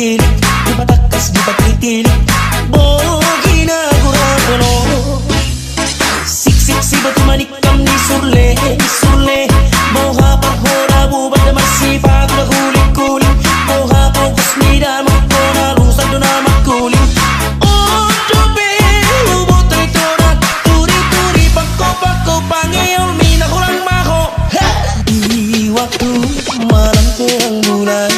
titilik, di patakas di patitilik, bogina guragono. Sik si batu manikam di surle surle, boha pahora bubat masih patu kulit kulit, boha fokus nida makona rusak dona makulit. Oh dobe ubotay toran, turi turi pako pako pangeol mina kurang maho. Di waktu malam terang bulan,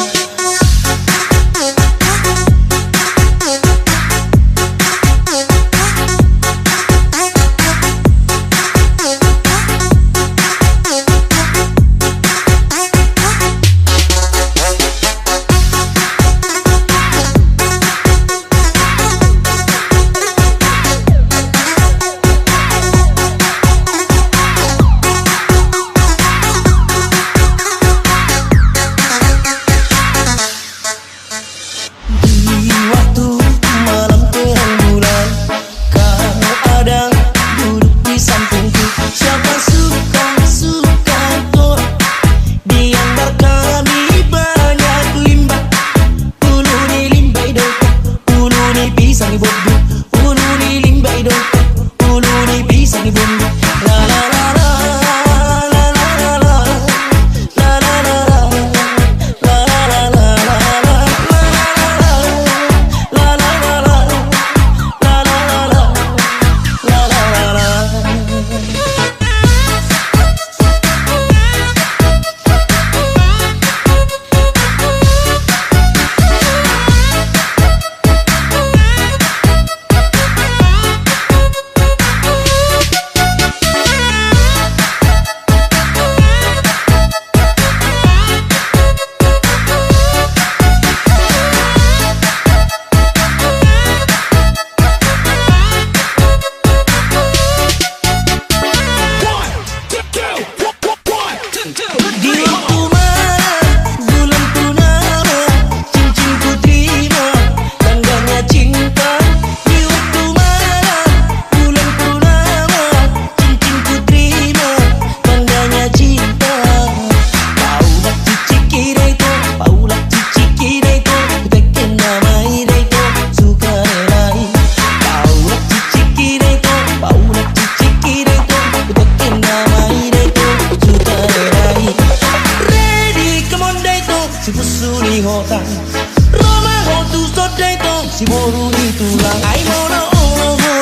Roma hotu sodeto, si boru itulah ai mono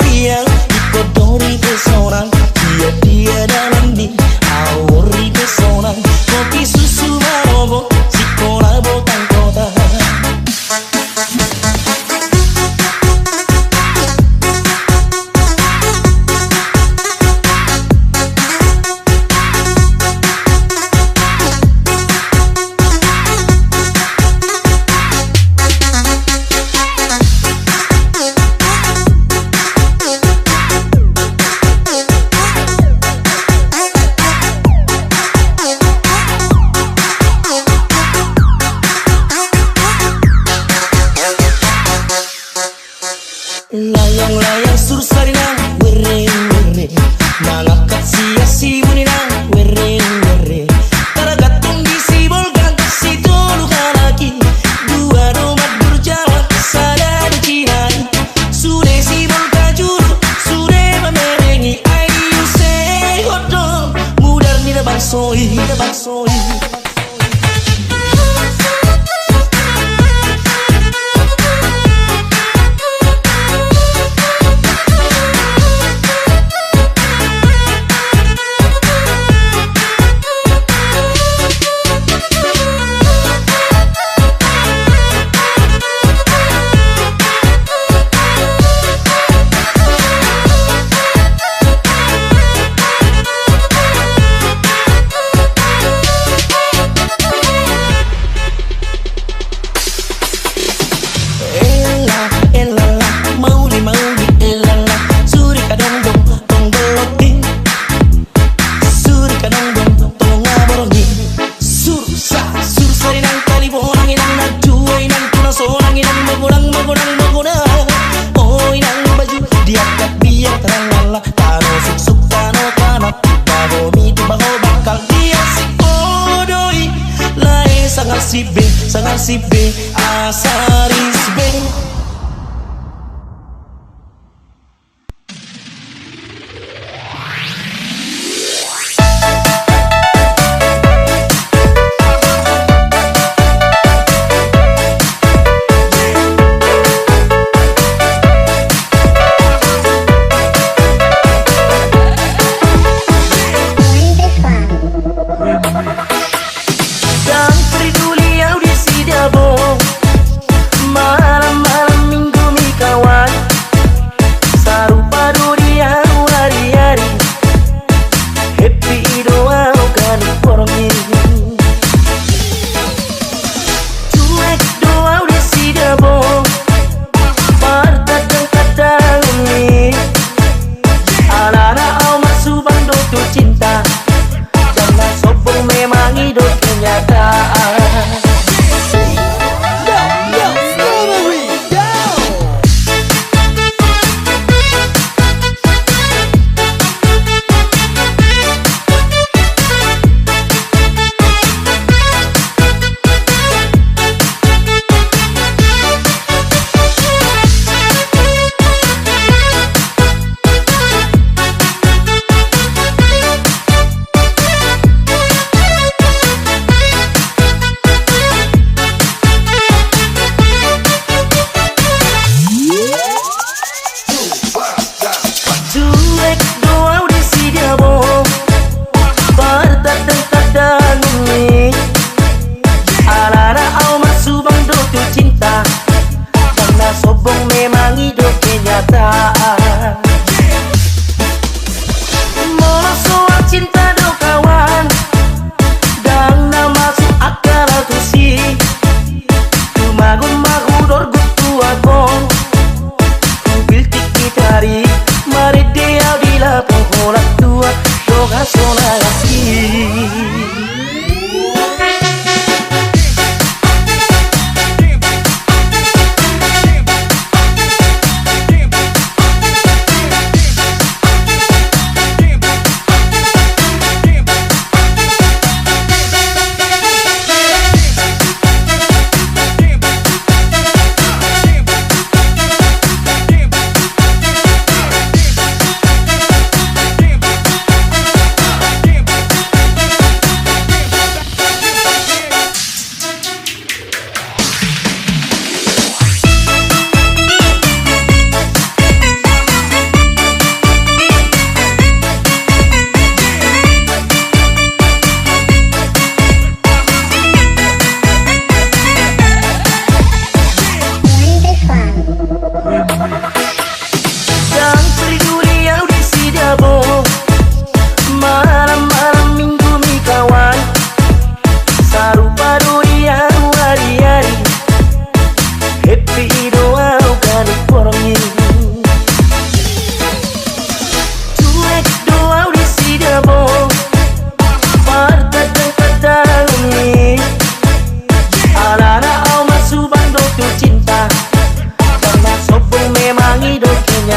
yang dikodori pesona, dia dalam di auri pesona, kopi susu marobo, si kola botang kota. Layang-layang sursarina, weren-weren, mangangkat sia-si bunina, weren-weren. Taragatong disibolkan, si tolukan lagi, dua domat berjalan, sadar cinai. Sudah sibolkan juru, sudah memerengi, ayu say hodong, mudar nida bangsoi, nida bangsoi. Sangat si B, asari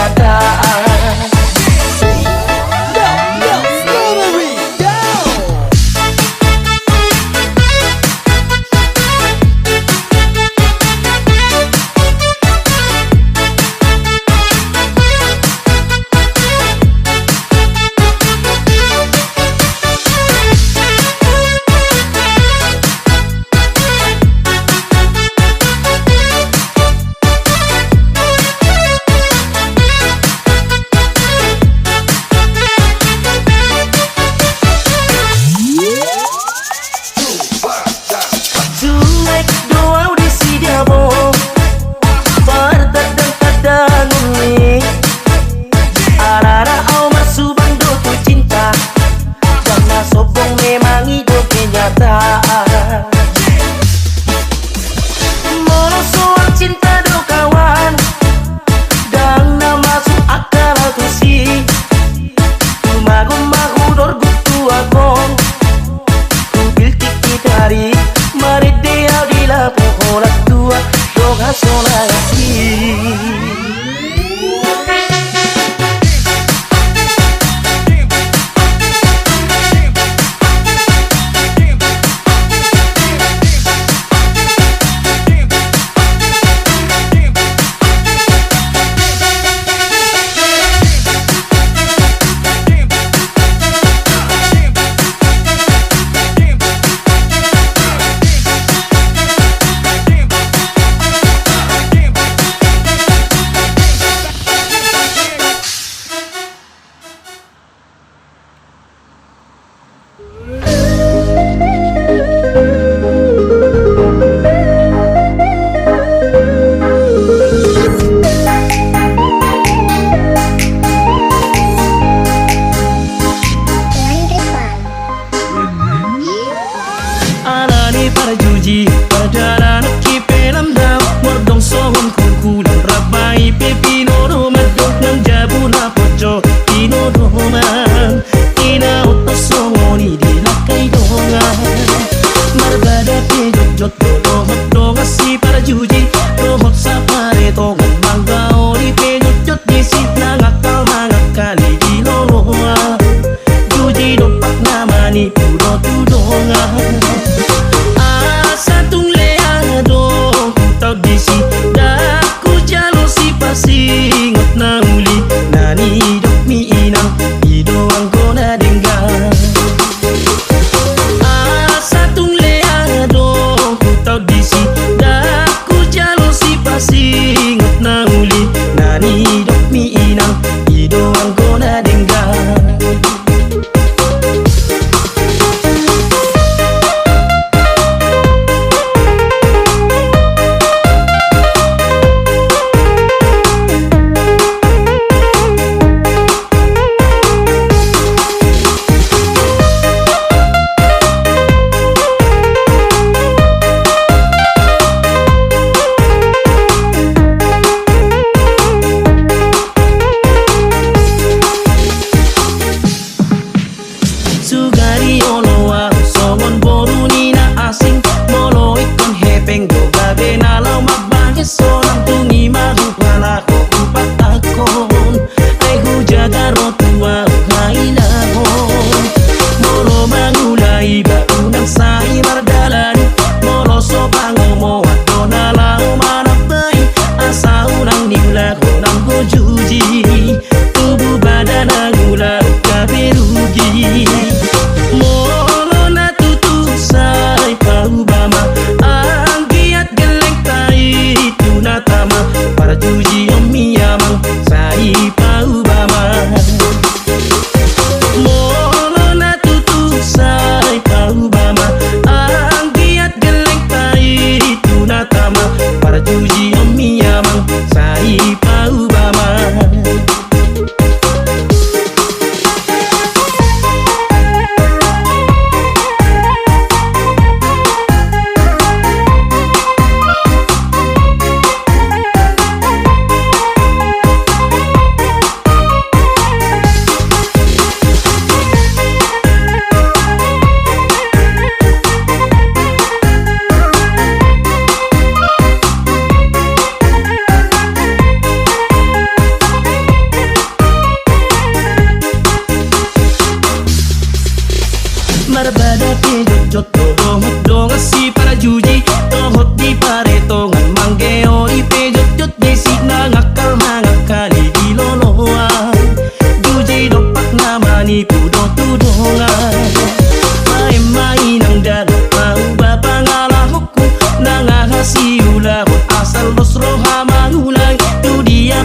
keadaan.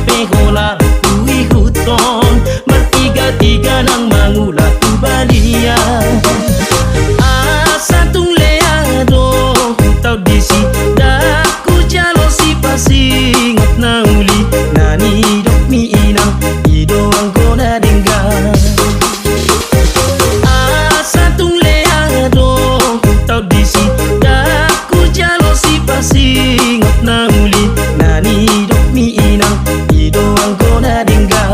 pehola tui huton, bertiga-tiga nang mangulat balia. Asa tung leado tau disi daku jalo si pasingot na uli nani dok mi inang ido ang gona dengga. Asa tung leado tau disi daku jalo si pasingot na uli nani dok mi inang ido ang gona dengga.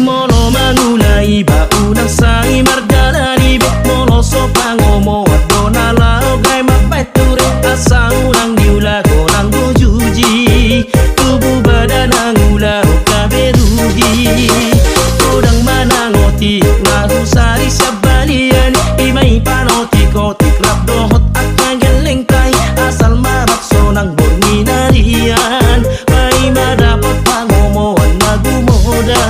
Mono mangulai baunang sai margalani bet mono so pangomo adona lao gai mapeture asau nang diula konang gojuji tubuh badan angula kaberugi kodang manangoti ngahu sari sabalian imai panoti kotik rap dohot akang geleng kai asal marak sonang boni narian mai madapat pangomo nagu moda.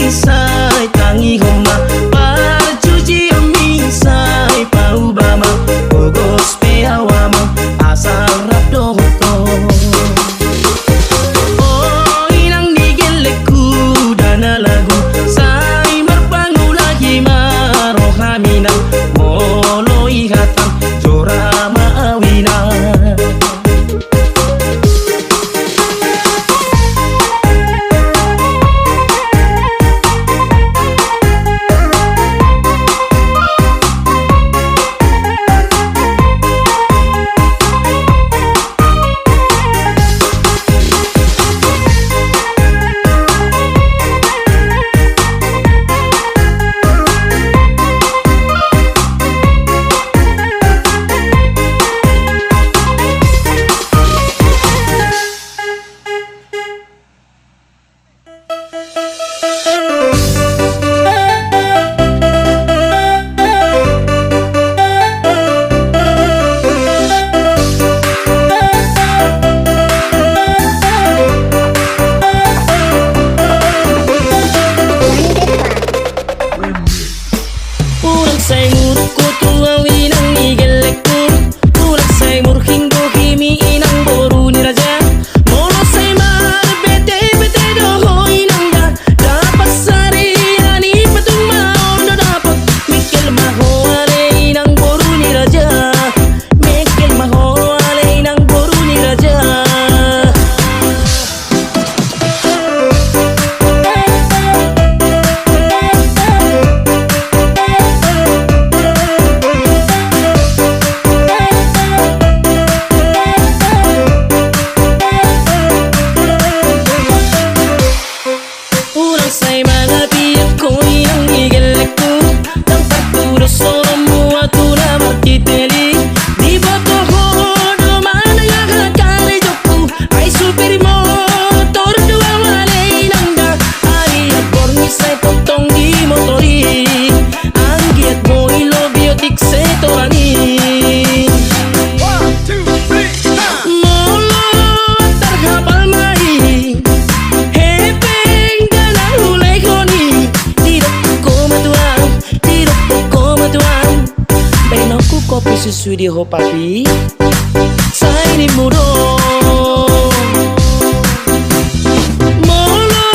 Sai tangi homa parcuci misai pau bama bogos pe awama asal rap dohoto. Oh inang nigeleku dana lagu sai marpangu lagi marohamina molo ihatan jora maawina. Say murko tuang inang nigeleku urak say murking bohimi inang boru ni raja mono say mar bete bete doho inang da dapat sari ani patung mau do dapat mikil maho ale inang boru ni raja mikil maho ale inang boru ni raja. Say mga tiyak ko inang igalek ko nang pagturo solo mo at una makitili di ba to ho duman ang kakalidok ko ay super motor dua malay nang da ay akor ni say totong di motori ang giat mo ilobiotik se torani. Kopi susu di ho papi sai ni mudo molo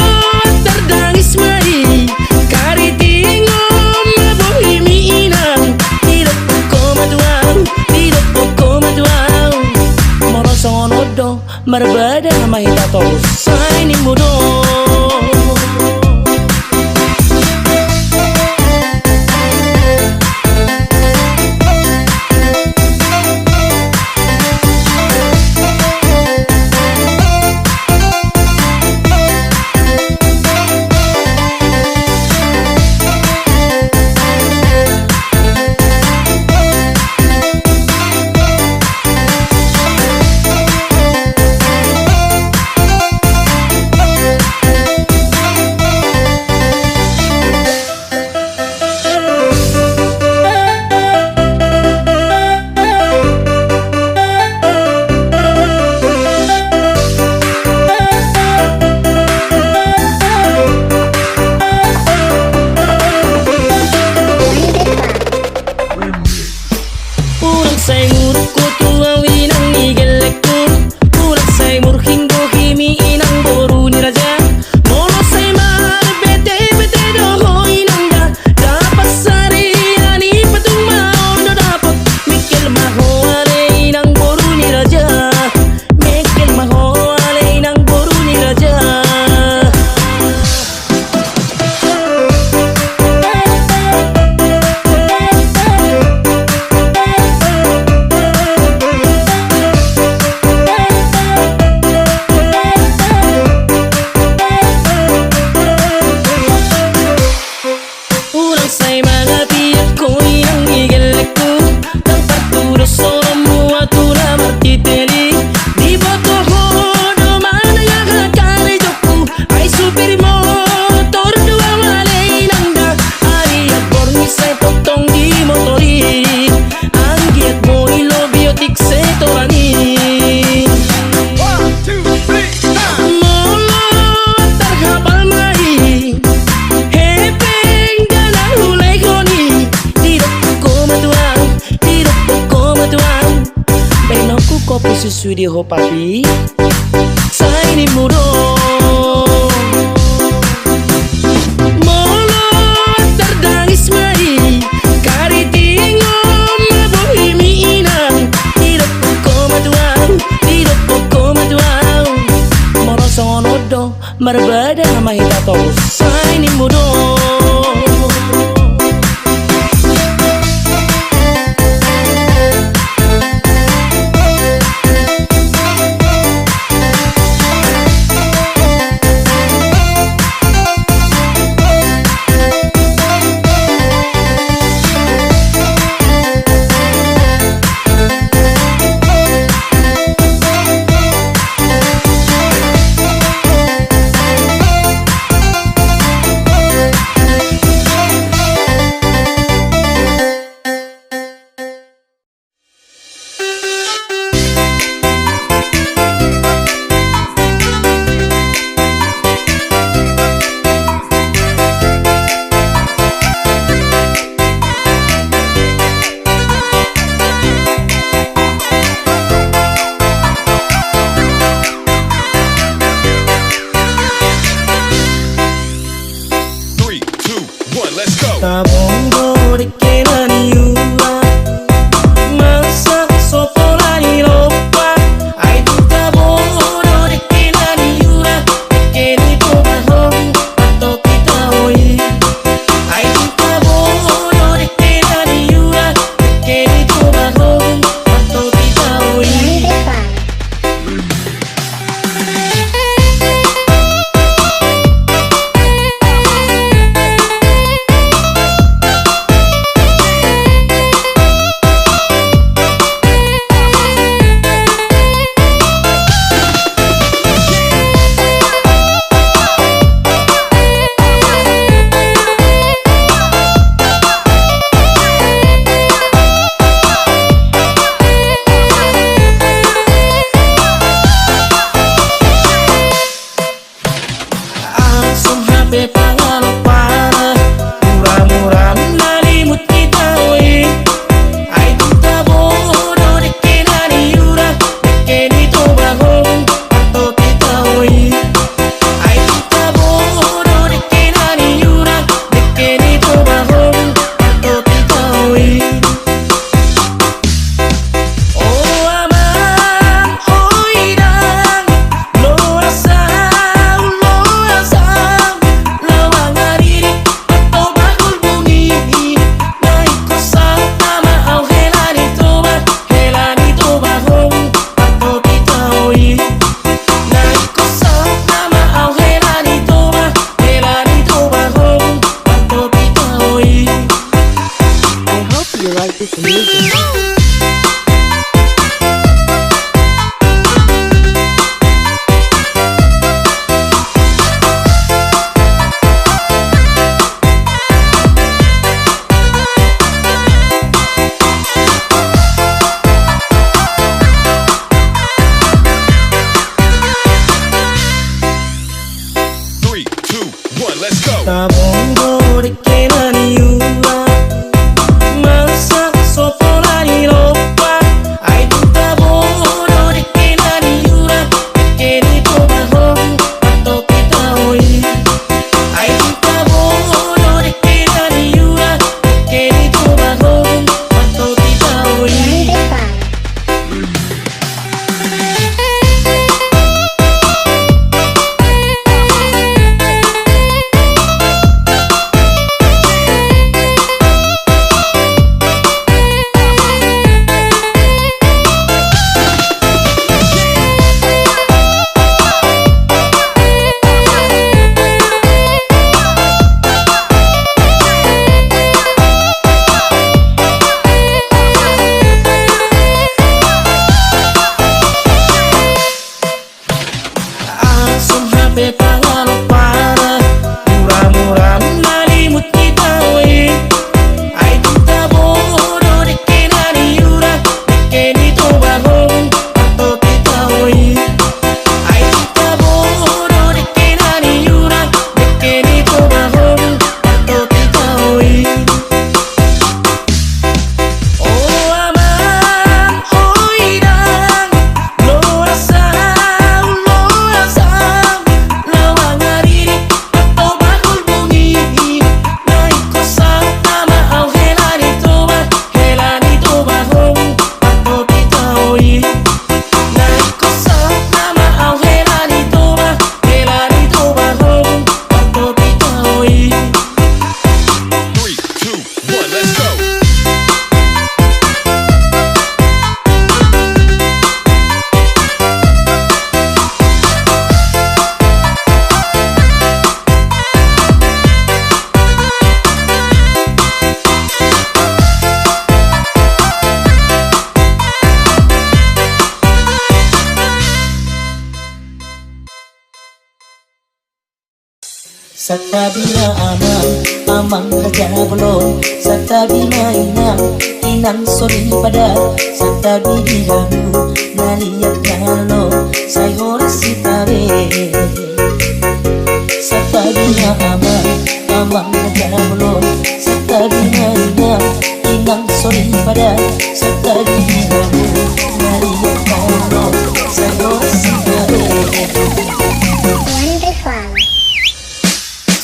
terdangis mai kari tingom bohimi inang tidak poko matuang moro sonodo marbada mahita tolos sai ni mudo. kopi susu di ho papi. Saya ini mudo molo terdangis mai kari tingom bohimi inang tidak poko matuang moro sonodo marbada mahita to. Saya ini mudo Tabongo de kenani yura masa sopolani lopa ai tu tabongo de kenani yura keni to bahong pato kita oi ai tu tabongo de kenani yura keni to bahong pato kita oi. This music. 3, 2, 1, let's go. Tabongo de kenani yura masa sopolani lopa ai tu tabongo de kenani yura keni to bahong pato kita oi ai tu tabongo de kenani yura keni to bahong pato kita oi. Sakabila amang raja belum. Sakabila inang sori pada. Sakabi dihamu naliyak nalo. Sayo rasi tabe. Sakabila amang raja belum. Sakabila inang sori pada. Sakabi dihamu naliyak nalo. Sayo rasi tabe.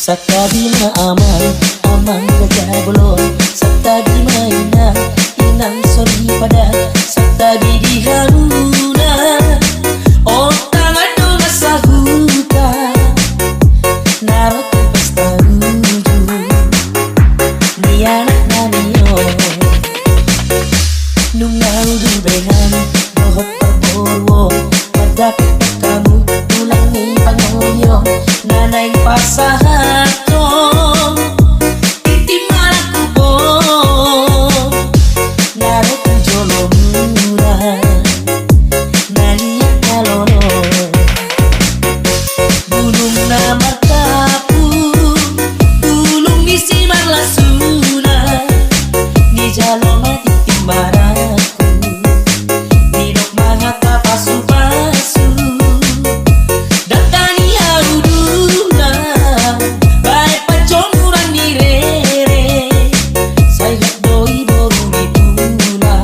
Sakabila amang raja belum. Sakabila inang sori pada. Sakabi diharuna otang ado masahuka narot pesta ruju ni anak naniyo nungau dubengan dohot perborwo padapit kamu tulangi pangoyo nanay pasahato titi malaku bo narot jolong naliyak nalono bulung nama kapu bulung misi marlasuna ni jaloma titimaraku nidok mangata pasu-pasu datani haruduna bae pacomuran ni rere sayat doi boru ni pula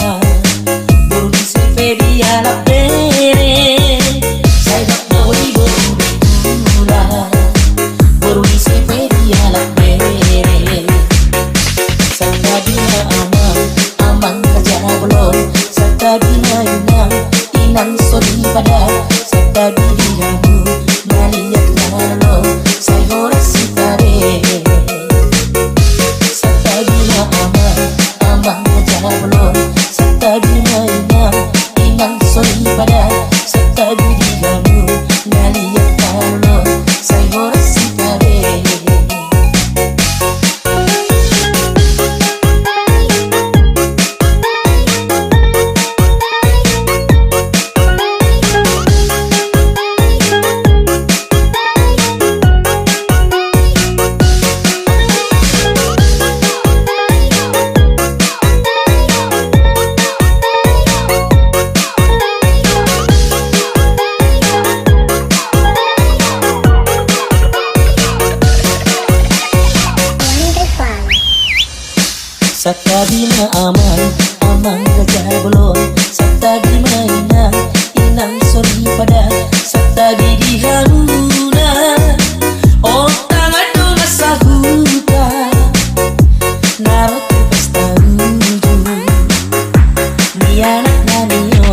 boru ni sepedi ala pere sayat doi boru ni pula boru ni sepedi ala pere sakabila amang raja belum sakabila inang sori pada sakabi dihamu naliyak nalo sayo rasi tabe sakabila amang raja belum sakabila inang sori pada sakabi dihamu naliyak nalo sayo rasi tabe. Sakabila amang raja belum. Sakabila inang sori pada. Sakabi diharuna otang ado masahuka narot pesta ruju ni anak naniyo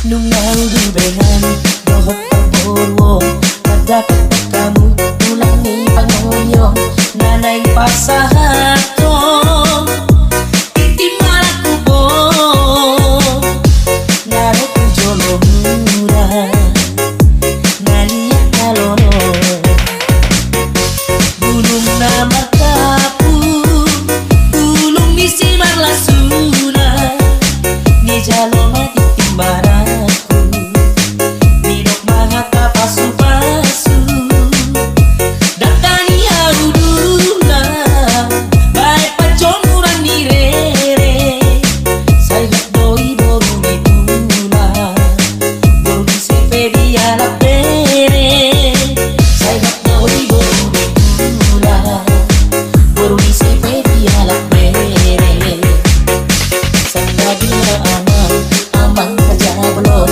nungau dubengan dohot perborwo padapit kamu tulangi pangoyo nanay pasahato titi malaku bo narot jolong naliyak nalono bulung nama kapu bulung misi marlasuna ni jaloma titimaraku nidok mangata pasu-pasu datani haruduna bae pacomuran ni rere sayat doi boru ni pula boru ni sepedi ala pere sayat doi boru ni pula boru ni sepedi ala pere sakabila amang raja belum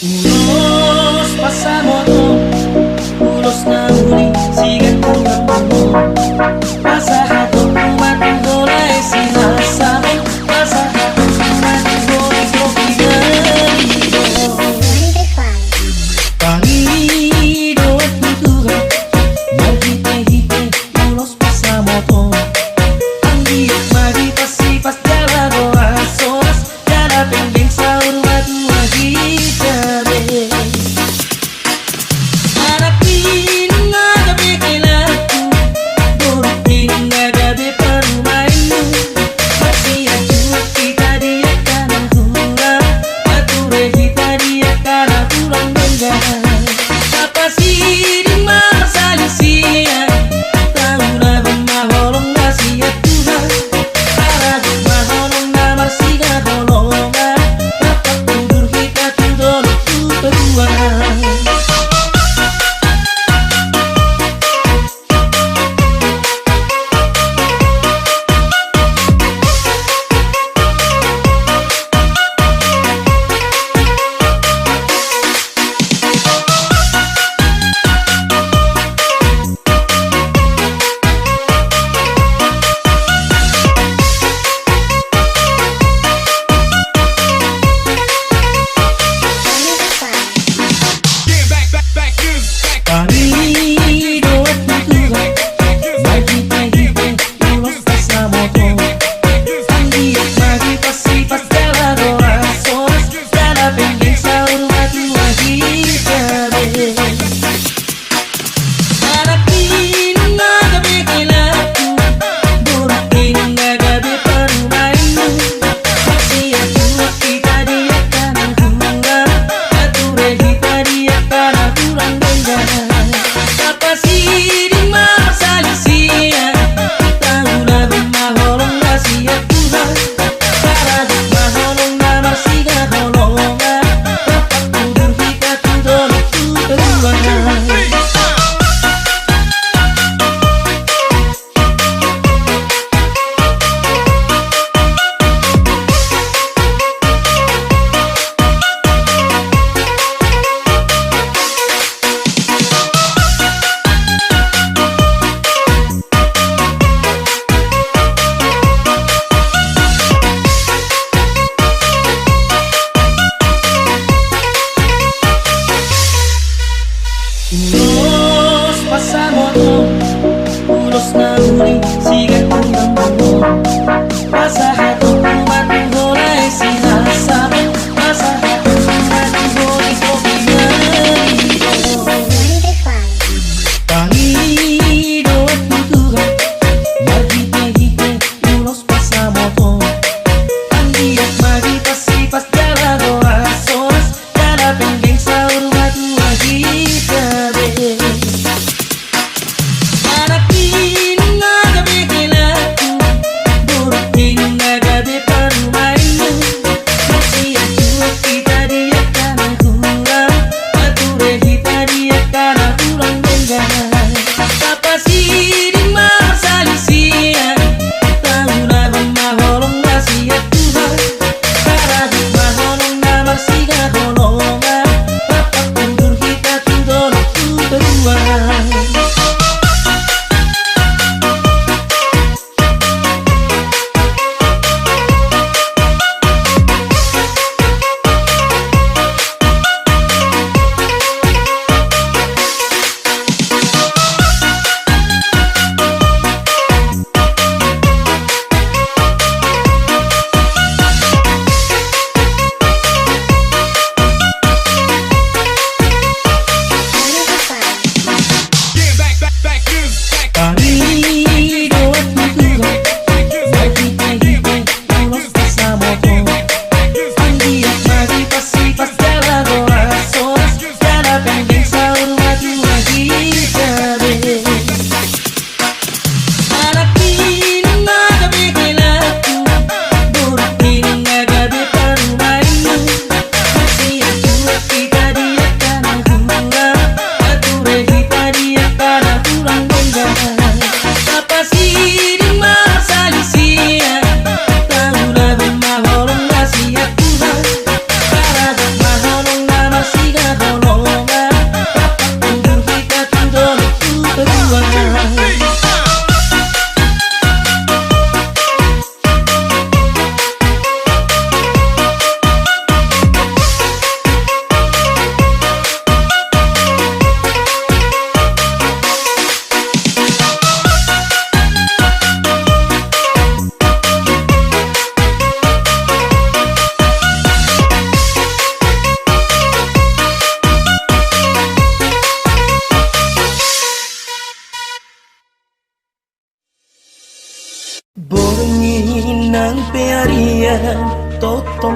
Ulos pasamo ulos na uli sigat ng rambumo Masa hatong kumatulay sinasabi Masa hatong kumatulay ko pinalido Panido at tutuhan Maghite-hite ulos pasamo Ang diyak magipasipas Dalago as oras Dalapeng sa urmat mahitabi Harapin nga gabi kailangan Burutin nga gabi parumain mo Magsiyadyo kita diyak ka na hura Mature kita diyak ka na pulang banggahan Kapasirin masalisiyan Tahu na mahorong na siya Tuhan Para mahorong na marsiga holongan Kapag tundur kita tudor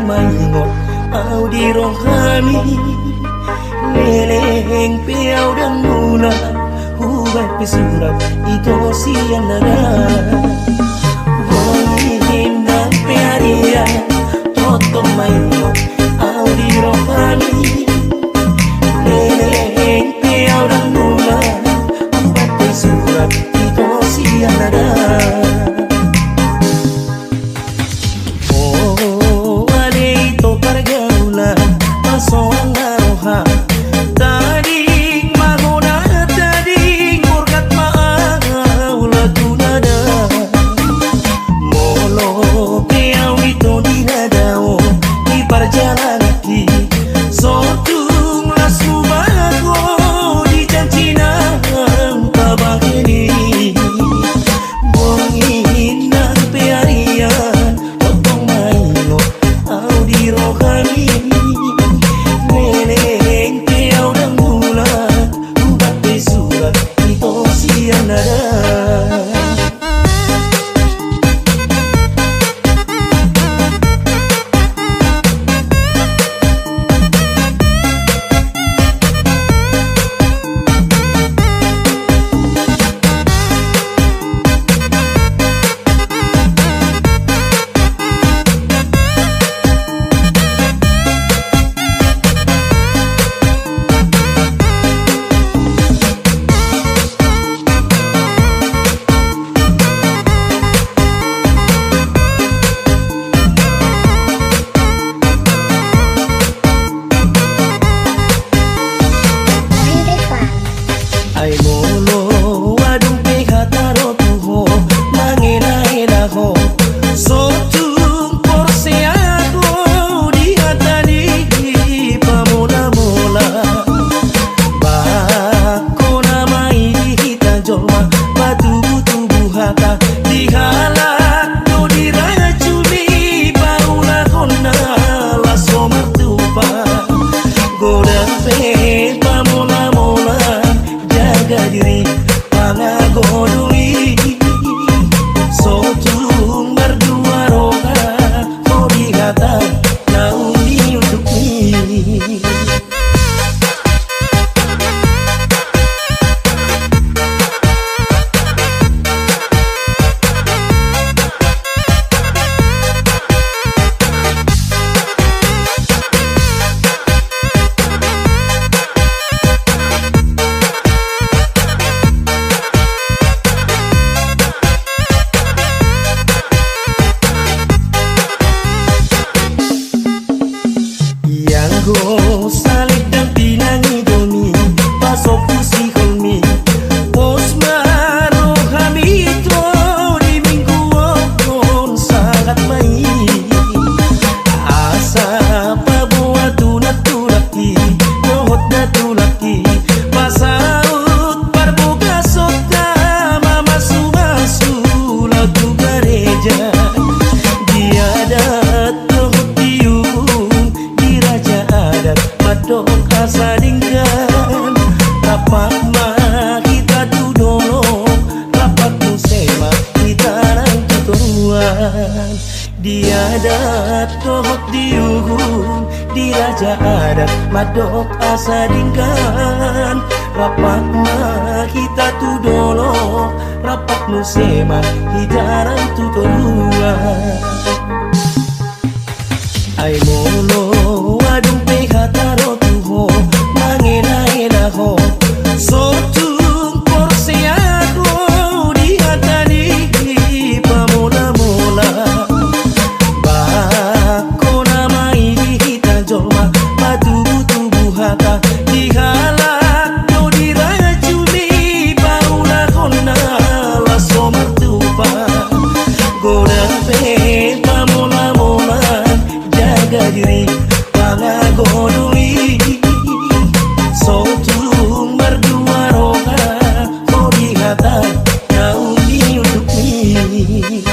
maingot au di rohani leleng piau dan mula hubat pesurat itu siang nada bongin dan pearia toto maingot au di rohani leleng piau dan mula hubat pesurat itu siang nada. Soang aroha tading magona tading murkat maaw latunada molo piau itu dinadao di perjalanan sotung lasu bago di cancina tabakini bongin dan pearian potong maino au di rohani Ay molo wadung pehataro tuho mangenaena ho sotung porseado di hatani pamola mola bakona mai hita jolma batu tubuh hata dihalak do diracuni paula kona laso martupa godang pe pamola mola jaga diri pangagodui sotung berdua roga mau dikata nauni untuk ini. Go salib dan pinangi domi pasok pusi kolmi posma rohami to di minggu on sangat mai asa pabuat tunat-tunati nohot datulaki pasaut parboga sota mama sumasu lagu gereja dia datang madok asadingkan rapat mah kita tudolong rapat musema kita rangkutuan dia datok diuhun di raja adat madok asadingkan rapat mah kita tudolong rapat musema kita rangkutuan ay molo wadung pehataro tuho mangenaena ho sotung porseado di hatani pamola mola bakona mai hita jolma batu tubuh hata dihalak do diracuni paula kona laso martupa godang pe pamola mola jaga diri pangagodui sotung berdua roga mau dikata nauni untuk ini.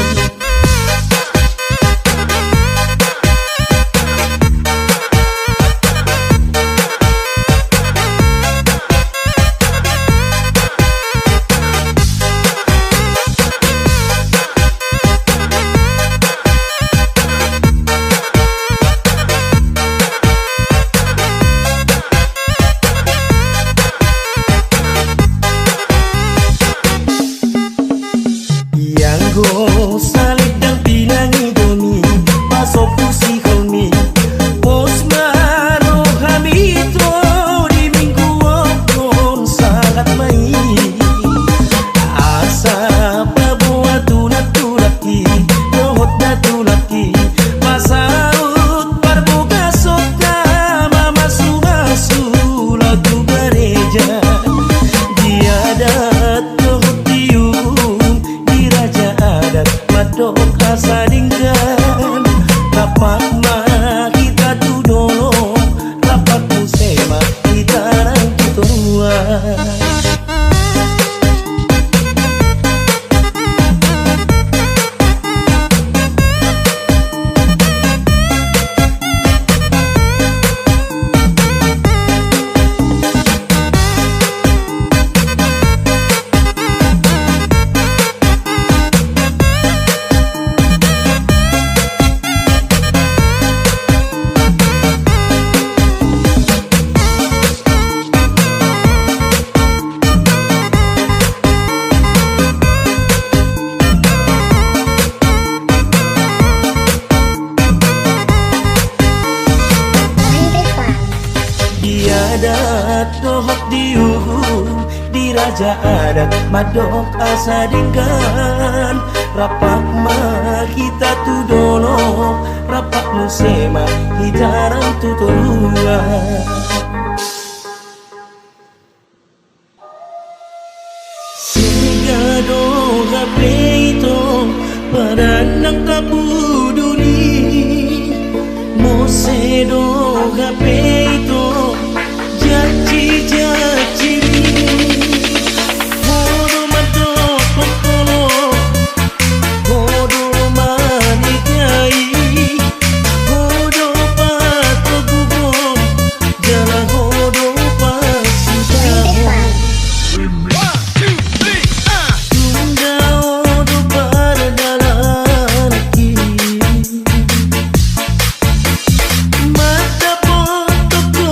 adat dohok diuhum di raja adat madok asa dinggan rapak ma kita tu dono rapak musema hijaran tu tolua Sigado gapeito paranang kabuduni Mosedo gapeito jaci jaci Hodo mado kokolo Hodo manikai Hodo pato gugom Jala hodo pasitaho Tunda hodo pardalanki Mata potoko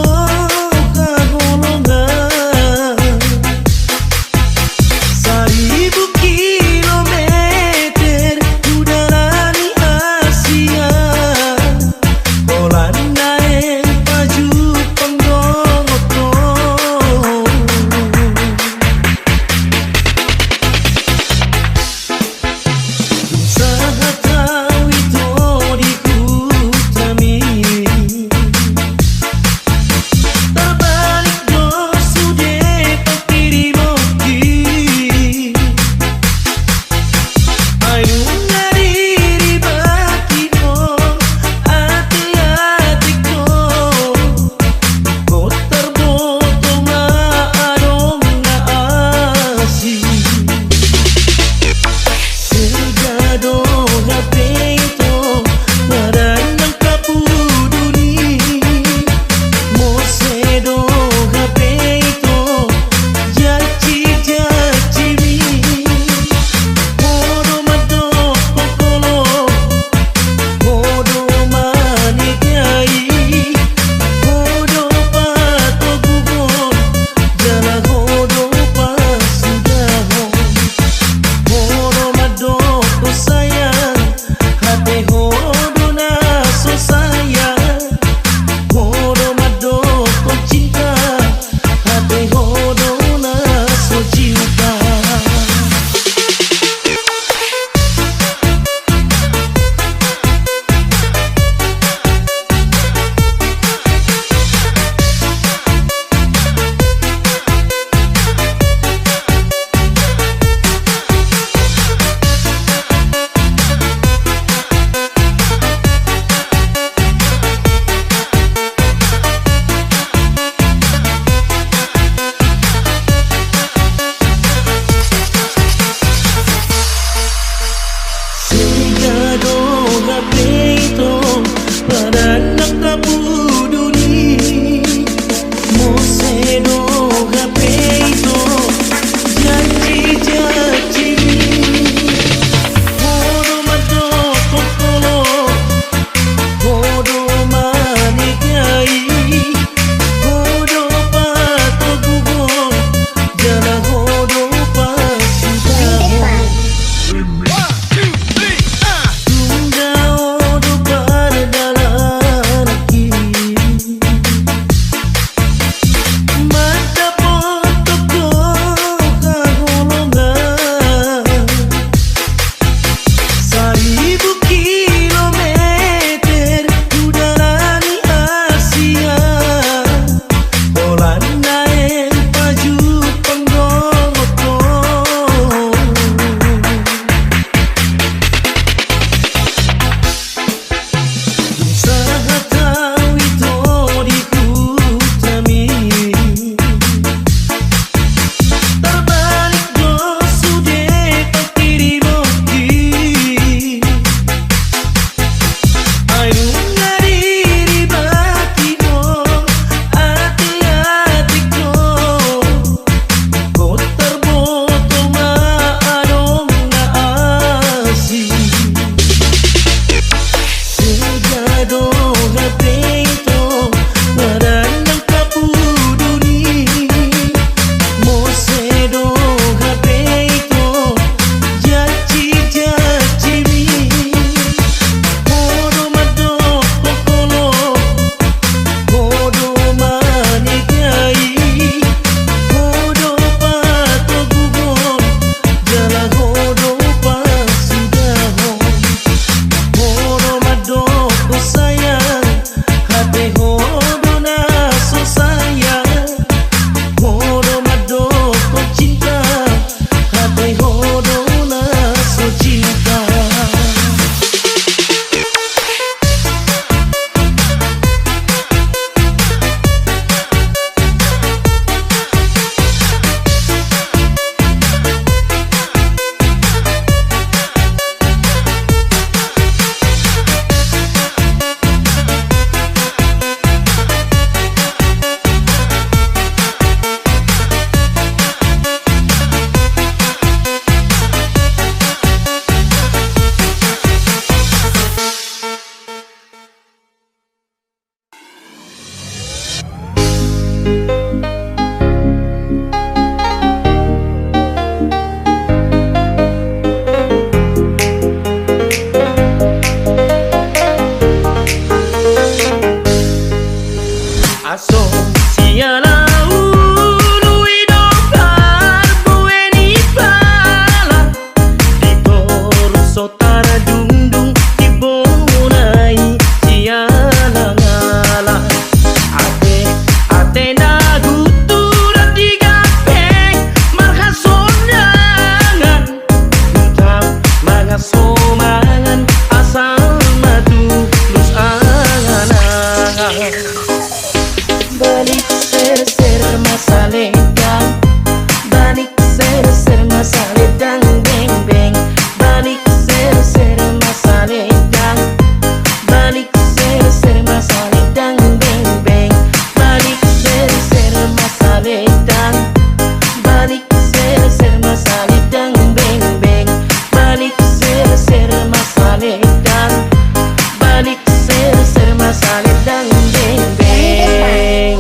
Balik ser-ser masalah dang beng beng.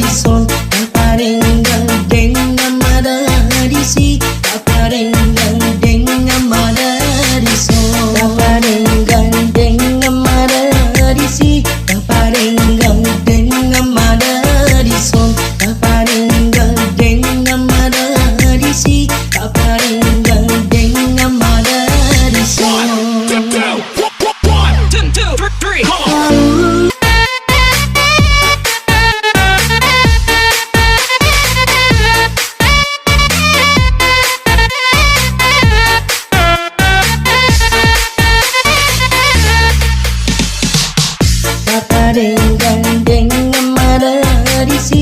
son paparing gandeng amada di si paparing gandeng amada di son paparing gandeng amada di si paparing gandeng amada di son paparing gandeng amada di si paparing gandeng amada di son. One, two, three, come on. Paparing gandeng amada di si